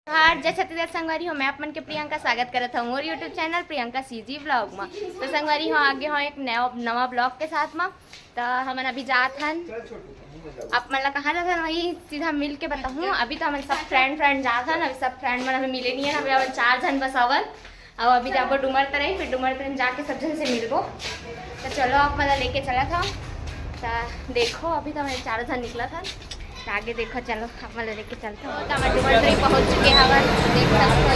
हार जय छत्तीसगढ़ संगवारी हो। मैं अपन के प्रियंका स्वागत करत हूँ और YouTube channel Priyanka CG blog में। तो संगवारी हो आगे हो एक नवा ब्लॉग के साथ में। तो हमन अभी जात हन आप मन ला कहाँ जात हन वही सीधा मिल के बताऊँ। अभी तो हमारे सब फ्रेंड जात हन। अभी सब फ्रेंड मन हमें मिले नहीं है। अभी अब 4 जन बस अवन और अभी जाबो डूमर तरह, फिर डूमर तरह जाके सब जन से मिलबो। तो चलो आप मतलब लेके चला था। तो देखो अभी तो हमारे 4 जन निकला था। आगे देखो चलो आप मतलब लेके चलते हो। तो हमारे डूमर तरह पहुँच चुके हवन। देख सकते हो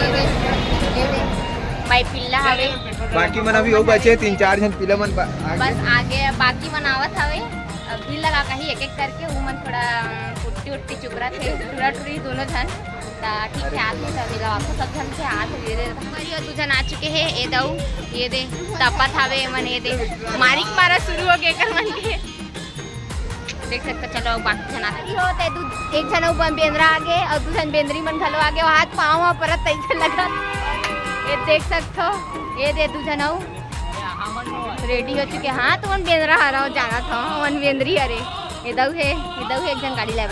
भाई पिल्ला हवे। बाकी मन अभी हो बचे 3-4 जन पिला मन बस आगे बाकी मन आवत हवे। अभी लगा कहीं एक करके वो मन थोड़ा पुट्टी चुकरा थे टूरा टूरी दोनों जन। ठीक है आते सभी लोग आपको सब जन से हाथ दे दे। हमारी और 2 जन आ चुके हैं। ये दऊ ये दे तपत हवे मन ये दे मारिक मारा शुरू हो गए कर मन के देख सकते। चलो बाकी जन आते होते एक जन बेंद्रा आगे और 2 जन बेंद्री मन घलो आगे हाथ पाँव परत तैसे लगा। ये देख सकते हो ये दे 2 जन रेडी हो चुके। हाँ तो मन बेंद्रा हरा जाना था मन बेंद्री अरे ये दऊ है एक जन गाड़ी लाए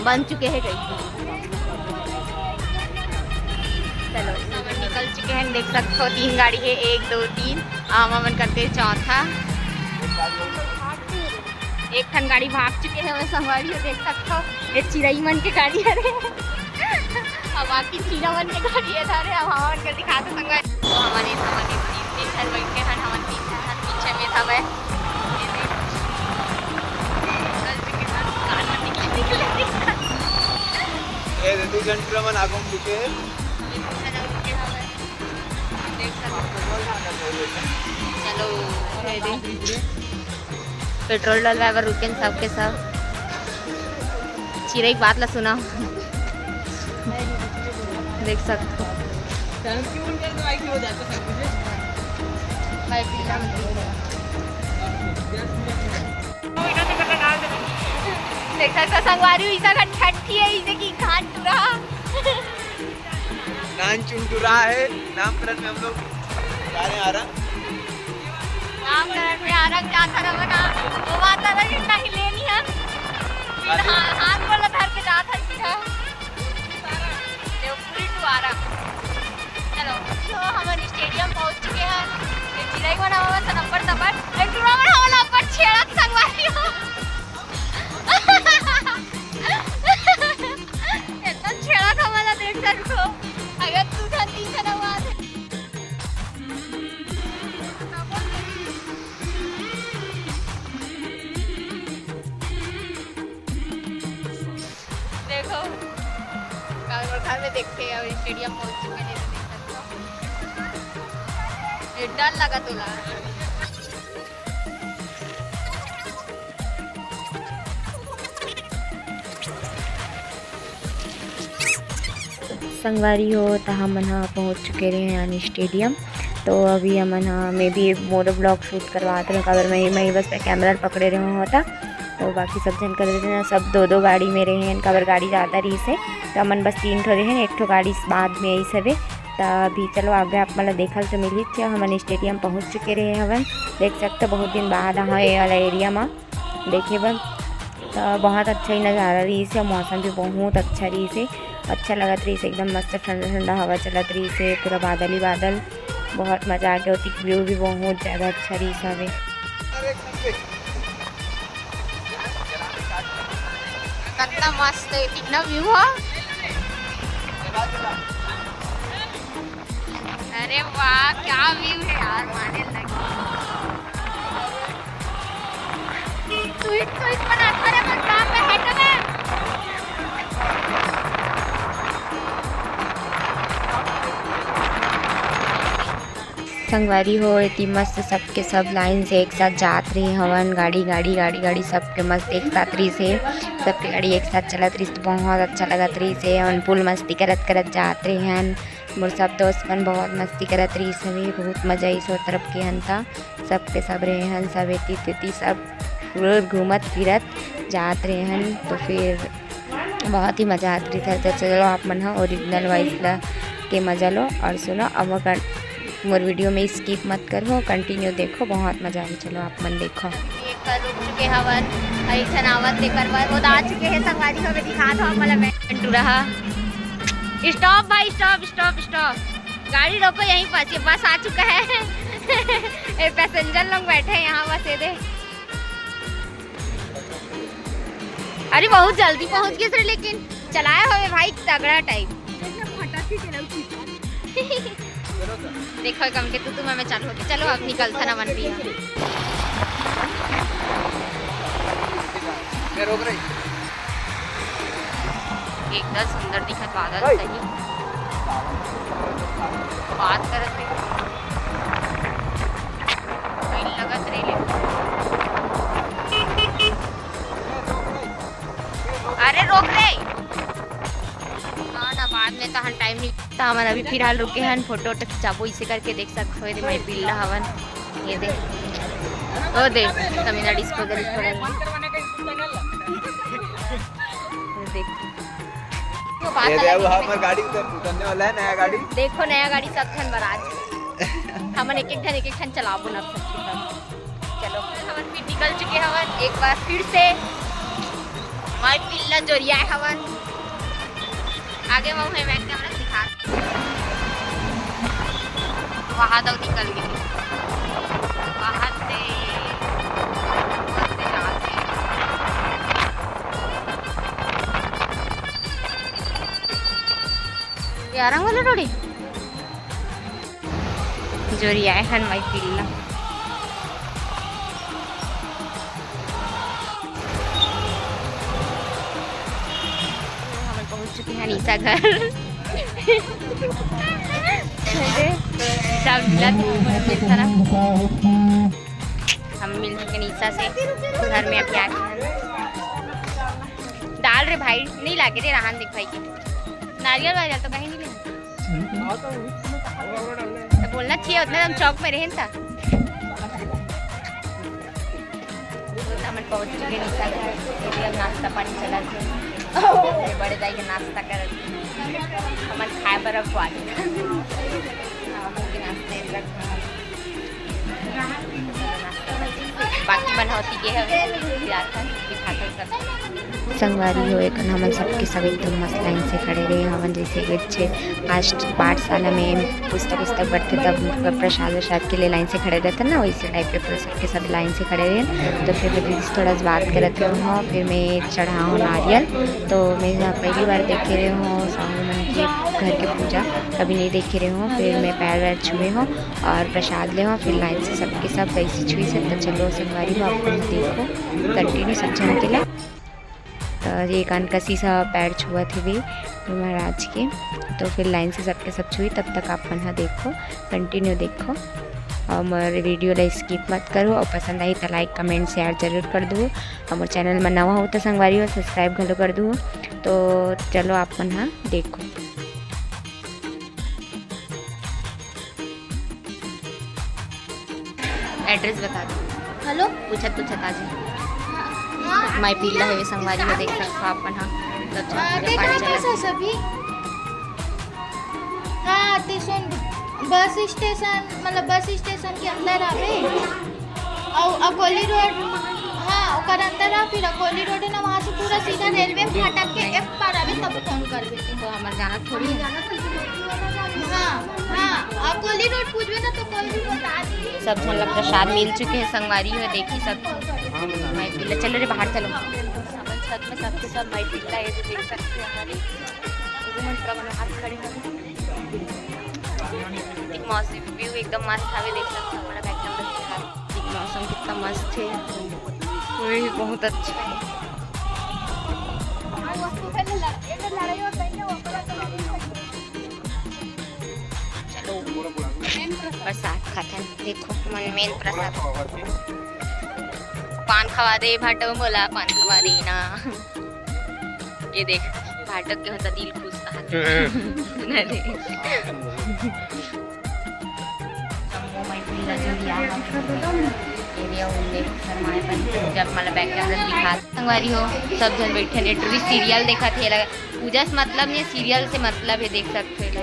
बन चुके हैं कहीं। चलो निकल चुके हैं। देख सकते हो 3 गाड़ी है 1 2 3 मन करते चौथा एक खन गाड़ी भाग चुके हैं। मैं संगवारी देख सकते हो ये चिड़ई मन के गाड़ी है अब बाकी चीरा मन के गाड़ी है धारे। अब हमारे कर दिखा दो संगवारी। तो हमारे तीन बैठ के हन पीछे में था वह ए 2 जन पिला मन आगम दिखे चलो पेट्रोल डलवाए बर रुके सबके सब। चिड़ई बात ला सुना देख सकते हो। देख सकते संगवारी ऐसा ठट्ठी है इसे की घाट टूरा नान चुनटुरा है। नामकरण में हम लोग जा रहे हैं आरंग। नामकरण में आरंग जाता ना बना वो बात है जितना ही लेनी है हाथ वाला धर के जाता है सीधा पूरी टू आरंग। चलो तो हम स्टेडियम पहुंच चुके हैं। चिड़ई बना हुआ था नंबर तबर एक टूरा बना वाला पर छेड़ा संगवारी हो इतना छेड़ा था वाला देख सकते हो। अगर तू धरती से ना हुआ देखो घर में देखते हैं। स्टेडियम पहुंच चुके हैं। डर लगा तुला संगवारी हो। तो हम पहुँच चुके रहे यानी स्टेडियम। तो अभी हम मैं भी मोर ब्लॉग शूट करवाते रहे कवर में बस कैमरा पकड़े रहे होता। तो बाकी सब जन कर देते हैं सब 2 गाड़ी में रहे हैं। कवर गाड़ी ज़्यादा रही से तो हमन बस 3 ठो रहे हैं 1 ठो गाड़ी बाद में यही सब है। तो अभी चलो आगे आप मतलब देखल तो मिली थे। हमन स्टेडियम पहुँच चुके रहे हवन। देख सकते बहुत दिन बाद हाँ ये वाला एरिया में देखे बन। तो बहुत अच्छा ही नज़ारा रही से। मौसम भी बहुत अच्छा रही से अच्छा लगत रही से एकदम मस्त ठंडा ठंडा हवा चलत रही से पूरा बादल ही बादल बहुत मज़ा आ गया होती। व्यू भी बहुत ज़्यादा अच्छा रही सब। कितना मस्त है कितना व्यू है। अरे वाह क्या व्यू है यार माने लगे ट्वीट बनाता है मन काम में है ना। संगवारी हो इतनी मस्त सबके सब लाइन से एक साथ जात रही हवन। गाड़ी सबके मस्त एक साथ रही से सबके गाड़ी एक साथ चलत रही तो बहुत अच्छा लगत रही से। हम फुल मस्ती करत जात रहे हैं। मोर सब दोस्त मन बहुत मस्ती करत रही सभी बहुत मजा आई सो तरफ के हन था सबके सब रहे हैं सब इति सब रोज घूमत फिरत जात रहे हैं। तो फिर बहुत ही मज़ा आती रही था। तो चलो आप मन ओरिजिनल वॉइस ला के मज़ा लो और सुनो। अब मोर वीडियो में स्किप मत करो कंटिन्यू देखो बहुत मज़ा आई। चलो आप मन देखो। रुक चुके हवन ऐसा आवत लेकर वो आ चुके हैं संगवारी हो दिखा दो मतलब टूरा स्टॉप भाई, स्टॉप स्टॉप स्टॉप, गाड़ी रोको यहीं पास, ये बस आ चुका है। पैसेंजर लोग बैठे हैं यहाँ बस, ये दे। अरे बहुत जल्दी पहुँच गए सर, लेकिन चलाया हो भाई तगड़ा टाइप। देखो कम के तू मैं चालू होके, चलो अब निकलता ना बन रही है। रोक रही। एकदम सुंदर दिखत बादल, सही बात करत रे, लगत रे ले। अरे रोक रे ना, बाद में तो हम टाइम नहीं था हमारा। अभी फिलहाल रुके हैं, फोटो वोटो खिंचाबो, इसे करके देख सकते हो। मैं पिल्ला हवन, ये दे ओ दे तमिलनाडु डिस्पोजल देख। ये देखो हमार गाड़ी उतरने वाला है, नया गाड़ी देखो, नया गाड़ी सब खन बराज हमन एक एक खन चलाबो ना सब। चलो हम फिर निकल चुके हवन, एक बार फिर से माय पिल्ला जोरिया हवन। आगे वो है, बैक कैमरा दिखा, वहाँ तक निकल गई, वहाँ से यारंग वाला रोडी जोरिया है हन माय पिल्ला। हम पहुंच चुके हैं निशा घर। हम मिल चुके निशा से घर में। अब क्या डाल रहे भाई, नहीं लागे रे रहान दिख भाई की नारियल वारियल तो कहीं नहीं ले, तो बोलना चाहिए उतना हम चौक में रहे था। पहुंच चुके निशा घर, नाश्ता पानी चला बड़े दाई के नाश्ता कर हमारे खाए पर बाकी बनौती के संगवारी हो एक हमन सबके सब एकदम मस्त लाइन से खड़े रहे हवन। जैसे बच्चे आज पाठशाला में पुस्तक पढ़ते तब प्रसाद वसाद के लिए लाइन से खड़े रहते ना, वैसे टाइप के पुस्तक के सब लाइन से खड़े रहे। तो फिर दीदी से थोड़ा बात करते हूँ, फिर मैं चढ़ा हूँ नारियल। तो मैं पहली बार देखे रहे हूँ स्वामी मन के घर के पूजा, कभी नहीं देखे रहे हूँ। फिर मैं पैर वैर छुए हूँ और प्रसाद ले हूँ, फिर लाइन से सबके सब वैसे छुई से। तो चलो संगवारी हो आपको देखो कंटिन्यू समझाने के लिए। तो ये कनकसी सा पैर छुआ थे भी महाराज के, तो फिर लाइन से सबके सब छुई। तब तक आप मन देखो, कंटिन्यू देखो और मोर वीडियो ला स्किप मत करो। और पसंद आई तो लाइक कमेंट शेयर जरूर कर दो। और मोर चैनल में नवा हो तो संगवारी हो सब्सक्राइब घलो कर दो। तो चलो आप मन देखो। एड्रेस बता दो। हेलो पूछत आज माय पिल्ला है संगवारी में, देख सकते हो आप सभी। हाँ सुन, बस स्टेशन मतलब बस स्टेशन के अंदर आवे और अकोली रोड, हाँ ओकर अंदर आ, फिर अकोली रोड है ना, वहाँ से पूरा सीधा रेलवे फाटक के एक पार आवे तब फोन कर देते। तो हमारे जाना थोड़ी जाना। हाँ अकोली रोड पूछवे ना तो कोई भी बता दी। सब जन प्रसाद मिल चुके हैं संगवारी में, देखी सकते माय पिल्ला। चलो रे बाहर चलो, छत में सबके सब माय पिल्ला है, जो देख सकते हैं हमारी हाथ खड़ी एक मौसम व्यू एकदम मस्त है, देख सकते हैं। हमारा बैकग्राउंड मौसम कितना मस्त है, वही बहुत अच्छा है। चलो प्रसाद खाते हैं, देखो मन मेन प्रसाद पान खवा दे भाटक बोला, पान खवा दे ना। ये देख भाटक के होता दिल खुश था। जब मला बैक कैमरा दिखा संगवारी हो सब जन बैठे नेटवी सीरियल देखा थे लगा। पूजा से मतलब नहीं, सीरियल से मतलब है, देख सकते हो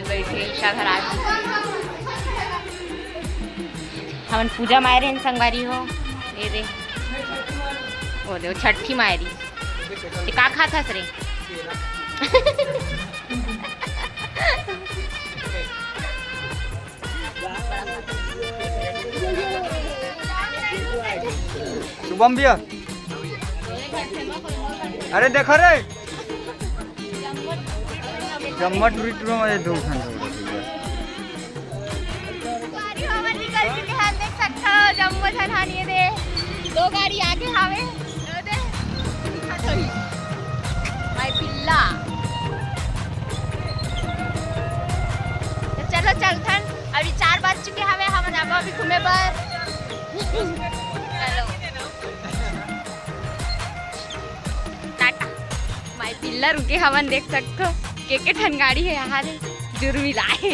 बैठे ईशा घर आ हमन पूजा मायरे हैं संगवारी हो। ये दे वो दे छठी मायरी का खा था रे। बम भैया अरे देखो रे जम्मट टूरिस्ट में दो गाड़ी हवा निकल चुके हैं, देख सकते हो जम्मू छानिए दे 2 गाड़ी आगे हावे दे भाई पिल्ला। तो चलो चलथन अभी 4 बज चुके हवे, हम जाबो अभी घूमे पर। चलो टाटा भाई पिल्ला रुके हवन, देख सकते हो के ठन गाड़ी है यहाँ रे जुर्मिला है।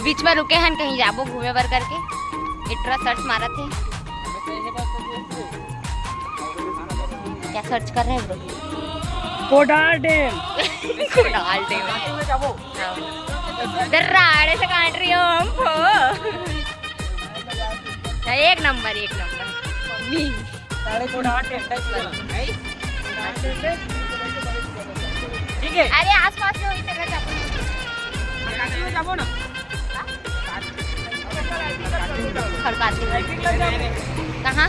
बीच में रुके हैं कहीं जाबो घूमे बर करके, इतना सर्च मारा थे। क्या सर्च कर रहे हैं ब्रो? कोडाल डैम। कोडाल डैम दर्राड़े से काट रही हो हमको। एक नंबर नी ठीक है। अरे आसपास में वही जगह जाबो ना कहाँ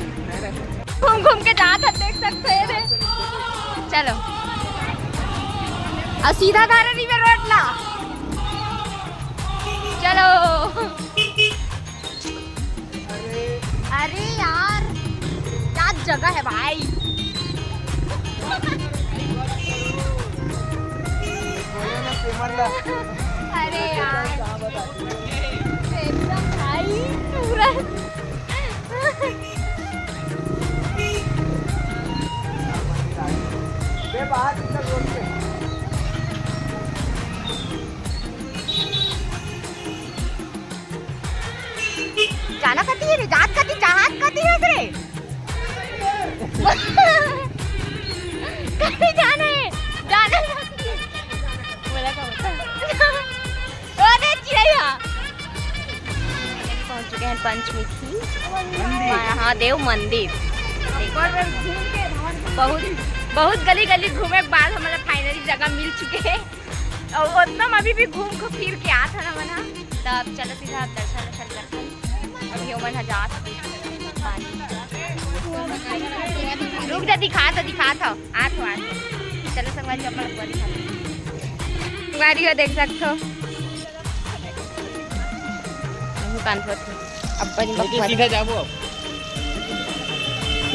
घूम घूम के जात है, देख सकते हैं। चलो और सीधा धारा रिवर रोड ला, चलो। अरे यार क्या जगह है भाई। अरे यार एकदम भाई पूरा जाना कती है रे, जात कती जहाज कती है रे। कहीं जाना है, जाना बोला क्या होता है। अरे चिड़िया पहुंच चुके हैं पंचमुखी महादेव मंदिर। बहुत गली गली घूमे के बाद हमारा फाइनली जगह मिल चुके हैं, और उतना अभी भी घूम को फिर के आता ना मना। तब चलो सीधा दर्शन करते हैं। अभी मन हजार रुक जा, दिखा था आ चलो संगवारी चप्पल संगवारी हो, देख सकते हो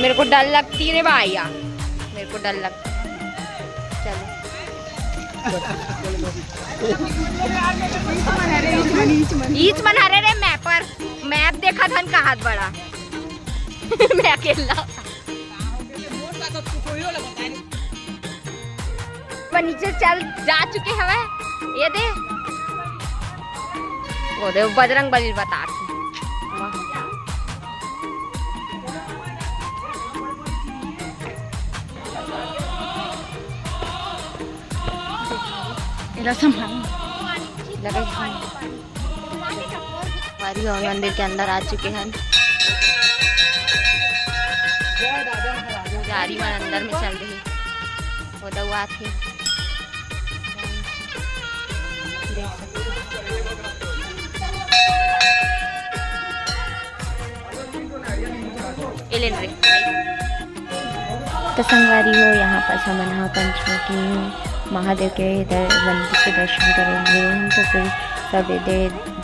मेरे को डर लगती है रे भैया, मेरे को डर लगता। चलो ईच मना रे मैप देखा था का हाथ बड़ा। मैं अकेला नीचे चल जा चुके हैं। ये दे वो दे बजरंग बली बता और मंदिर के अंदर आ चुके हैं। गाड़ी में अंदर में चल रही वो दवा थी। तो संगवारी हो यहाँ पर समन्हा पंचमुखी महादेव के मंदिर के दर्शन करेंगे हम। तो फिर सब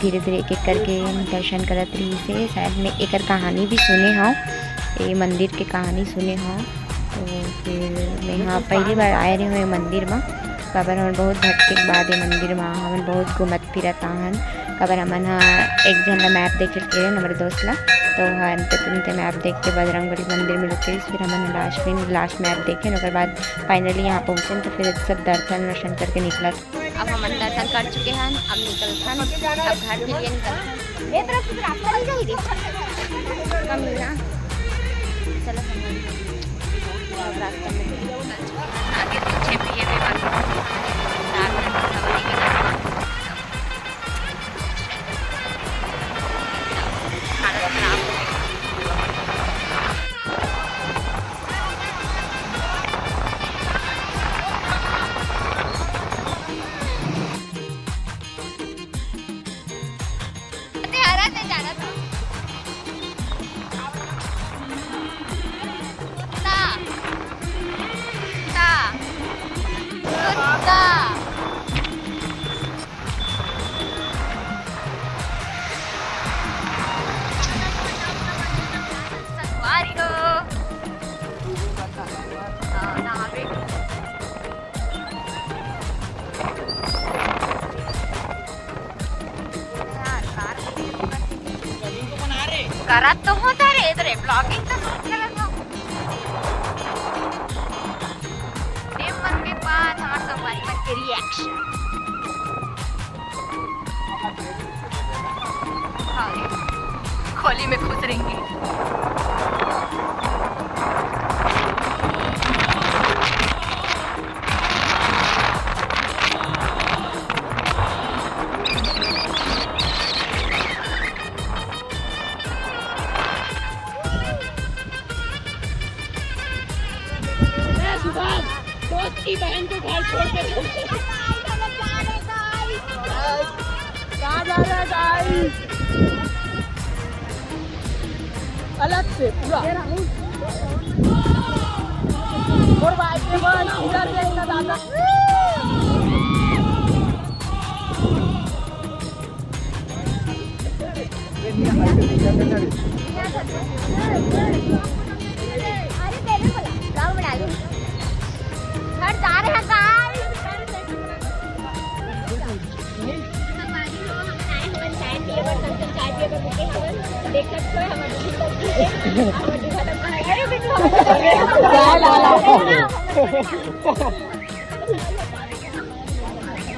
धीरे धीरे एक एक करके दर्शन करत रही से। शायद में एक कहानी भी सुने हाँ, ये मंदिर के कहानी सुने हाँ। तो फिर मैं यहाँ पहली बार आए रहे हुए मंदिर में। कबर हम बहुत भटके के बाद ये मंदिर में हम बहुत घूमत फिरत हन। कबर हमन एक जन ला मैप देखे के हमारे दोस्त ला, तो हम तुरंत मैप देख के बजरंगबली मंदिर में रुके। फिर हमने लास्ट मैप देखे, उसके बाद फाइनली यहाँ पहुँचे। तो फिर सब दर्शन करके निकला। अब हम दर्शन कर चुके हैं, अब निकलते हैं, अब घर के लिए निकलते हैं। तरफ से रास्ता नहीं चाहिए कमीना। चलो रास्ता में आगे पीछे भी ये करत तो होता रे इधर ब्लॉगिंग तो सोच लगा था डेम बन के बाद हमारे संगवारी मन के रिएक्शन खोली में खुश रहेंगे। दोस्त की बहन को घर छोड़ के कहाँ जा रहा है गाइस? अलग से पूरा और भाई के बाद इधर देखना दादा अरे तेरे बोला गाँव में डालू घर जा रहे हैं गाइस चाय पिए पर सब चाय पिए पर बुके हवन देख सकते हो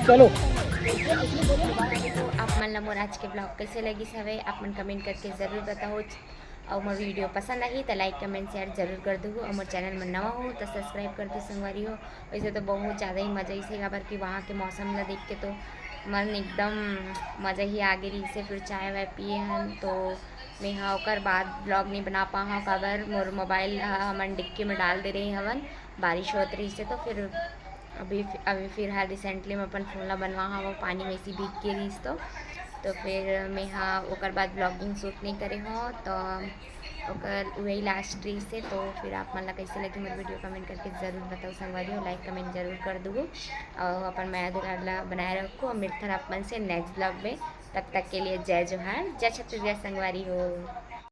चलो आप मन ला मोर आज के ब्लॉग कैसे लगी हवे आप मन कमेंट करके ज़रूर बताओ और मोर वीडियो पसंद आई तो लाइक कमेंट शेयर जरूर कर दो और मोर चैनल में नवा हो तो सब्सक्राइब कर दो संगवारी हो। वैसे तो बहुत ज़्यादा ही मज़ा इसे काबर कि वहाँ के मौसम ला देख के तो मन एकदम मज़ा ही आ गई से फिर चाय वाय पिए हम तो मैं हाँ ओकर बाद ब्लॉग नहीं बना पा हाँ काबर मोर मोबाइल हमन डिक्की में डाल दे रहे हवन बारिश होत रही से तो फिर अभी फिर हाँ रिसेंटली मैं अपन फोन ला बनवा हाँ वो पानी में सी भीग के रही तो फिर मैं हाँ ओकर बाद ब्लॉगिंग शूट नहीं करे हो तो ओकर वही लास्ट रही से तो फिर आप मन ला कैसे लगी मेरे वीडियो कमेंट करके ज़रूर बताओ संगवारी हो। लाइक कमेंट जरूर कर दो और अपन मैं दुराला बनाए रखो और मिलता आप मन से नेक्स्ट ब्लॉग में। तब तक के लिए जय जोहार जय छत्तीसगढ़ संगवारी हो।